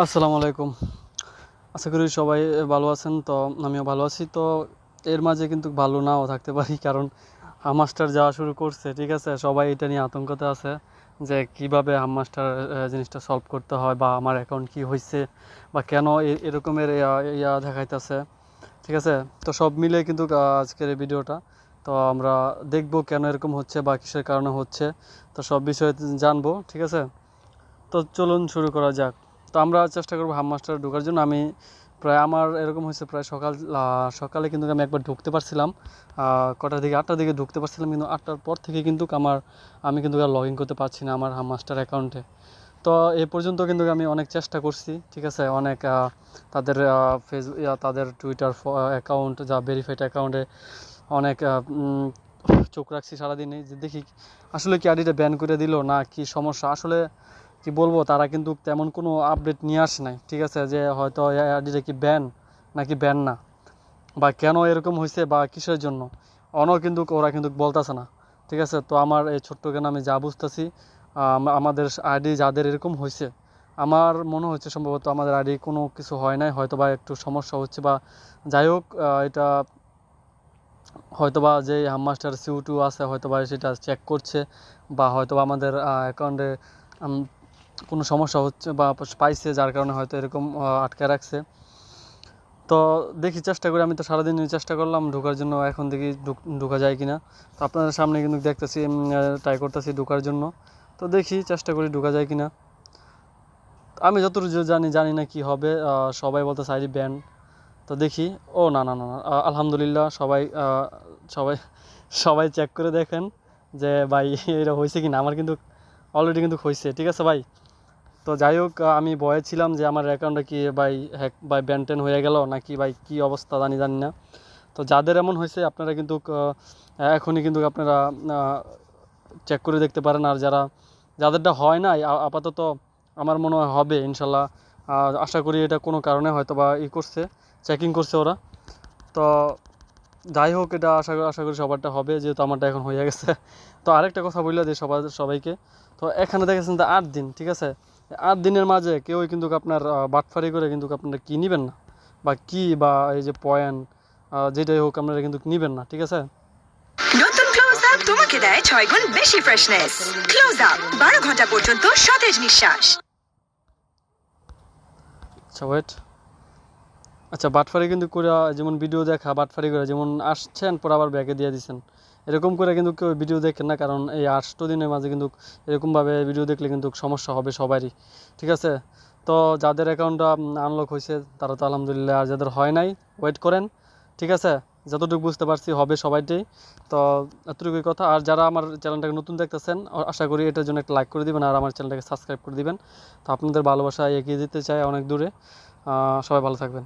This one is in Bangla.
আসসালামু আলাইকুম। আশা করি সবাই ভালো আছেন। তো আমিও ভালো আছি। তো এর মাঝে কিন্তু ভালো নাও থাকতে পারি, কারণ হামমাস্টার যাওয়া শুরু করছে। ঠিক আছে, সবাই এটা নিয়ে আতঙ্কতে আছে যে কিভাবে হামমাস্টার জিনিসটা সলভ করতে হয়, বা আমার অ্যাকাউন্ট কি হয়েছে, বা কেন এরকমের ইয়া দেখাইতেছে। ঠিক আছে, তো সব মিলে কিন্তু আজকের এই ভিডিওটা। তো আমরা দেখব কেন এরকম হচ্ছে বা কিসের কারণে হচ্ছে, তো সব বিষয়ে জানবো। ঠিক আছে, তো চলুন শুরু করা যাক। তো আমরা চেষ্টা করবো হামমাস্টার ঢোকার জন্য। আমি প্রায় আমার এরকম হয়েছে প্রায় সকালে কিন্তু আমি একবার ঢুকতে পারছিলাম। কটার দিকে, 8টার দিকে ঢুকতে পারছিলাম, কিন্তু 8টার পর থেকে কিন্তু আমি কিন্তু আর লগ ইন করতে পারছি না আমার হামমাস্টার অ্যাকাউন্টে। তো এ পর্যন্ত কিন্তু আমি অনেক চেষ্টা করছি। ঠিক আছে, অনেক তাদের তাদের টুইটার অ্যাকাউন্ট, যা ভেরিফাইড অ্যাকাউন্টে অনেক চোখ রাখছি সারাদিনে, যে দেখি আসলে কি আইডিটা ব্যান করে দিল না কি সমস্যা। আসলে কি বলবো, তারা কিন্তু তেমন কোনো আপডেট নিয়ে আসে নাই। ঠিক আছে, যে হয়তো আইডিটা কি ব্যান নাকি ব্যান না, বা কেন এরকম হয়েছে বা কিসের জন্য কিন্তু ওরা কিন্তু বলতেছে না। ঠিক আছে, তো আমার এই ছোট্ট কেন আমি যা বুঝতেছি, আমাদের আইডি যাদের এরকম হয়েছে, আমার মনে হচ্ছে সম্ভবত আমাদের আইডি কোনো কিছু হয় নাই, হয়তো বা একটু সমস্যা হচ্ছে, বা যাই হোক, এটা হয়তোবা যে হামমাস্টার সিউ2 আছে হয়তোবা সেটা চেক করছে, বা হয়তোবা আমাদের অ্যাকাউন্টে কোনো সমস্যা হচ্ছে বা পাইছে, যার কারণে হয়তো এরকম আটকে রাখছে। তো দেখি, চেষ্টা করি। আমি তো সারাদিন চেষ্টা করলাম ঢোকার জন্য, এখন দেখি ঢোকা যায় কিনা। তো আপনাদের সামনে কিন্তু দেখতেছি, ট্রাই করতেছি ঢোকার জন্য। তো দেখি, চেষ্টা করি ঢোকা যায় কিনা। আমি যতটুকু জানি না কি হবে। সবাই বলতে সাইডি ব্যান। তো দেখি। ও না না না না, আলহামদুলিল্লাহ, সবাই সবাই চেক করে দেখেন যে ভাই এটা হয়েছে কি না। আমার কিন্তু অলরেডি কিন্তু হয়েছে। ঠিক আছে ভাই। তো যাই হোক, আমি ভয়ে ছিলাম যে আমার অ্যাকাউন্টটা কি ভাই হ্যাক বাই ব্যান হয়ে গেল নাকি, ভাই কি অবস্থা জানি না। তো যাদের এমন হয়েছে আপনারা কিন্তু এখনই কিন্তু আপনারা চেক করে দেখতে পারেন। আর যাদেরটা হয় না আপাতত, আমার মনে হয় হবে ইনশাল্লাহ। আশা করি এটা কোনো কারণে হয়তো বা করছে, চেকিং করছে ওরা। তো যাই হোক, এটা আশা করি সবারটা হবে, যেহেতু আমারটা এখন হয়ে গেছে। তো আরেকটা কথা বললে যে সবাইকে, তো এখানে দেখেছেন তো 8 দিন। ঠিক আছে, 8 দিনের মাঝে কেউই কিন্তু আপনার বাটফারি করে কিন্তু আপনারা কি নিবেন না, বা কি বা এই যে পয়েন্ট যেটাই হোক আপনারা কিন্তু নিবেন না। ঠিক আছে, নতুন ক্লোজ আপ তোমাকে দেয় 6 গুণ বেশি ফ্রেশনেস। ক্লোজ আপ 12 ঘন্টা পর্যন্ত সতেজ নিঃশ্বাস। আচ্ছা ওয়েট। আচ্ছা, বাটফারি কিন্তু করে, যেমন ভিডিও দেখা বাটফারি করে, যেমন আসছেন পর আবার ব্যাগে দিয়ে দিচ্ছেন, এরকম করে কিন্তু কেউ ভিডিও দেখেন না। কারণ এই 8 দিনের মাঝে কিন্তু এরকমভাবে ভিডিও দেখলে কিন্তু সমস্যা হবে সবারই। ঠিক আছে, তো যাদের অ্যাকাউন্টটা আনলক হয়েছে তারা তো আলহামদুলিল্লাহ, আর যাদের হয় নাই ওয়েট করেন। ঠিক আছে, যতটুকু বুঝতে পারছি হবে সবাইটাই। তো এতটুকুই কথা। আর যারা আমার চ্যানেলটাকে নতুন দেখতেছেন, আশা করি এটার জন্য একটা লাইক করে দিবেন, আর আমার চ্যানেলটাকে সাবস্ক্রাইব করে দিবেন। তো আপনাদের ভালোবাসা এগিয়ে দিতে চাই অনেক দূরে। সবাই ভালো থাকবেন।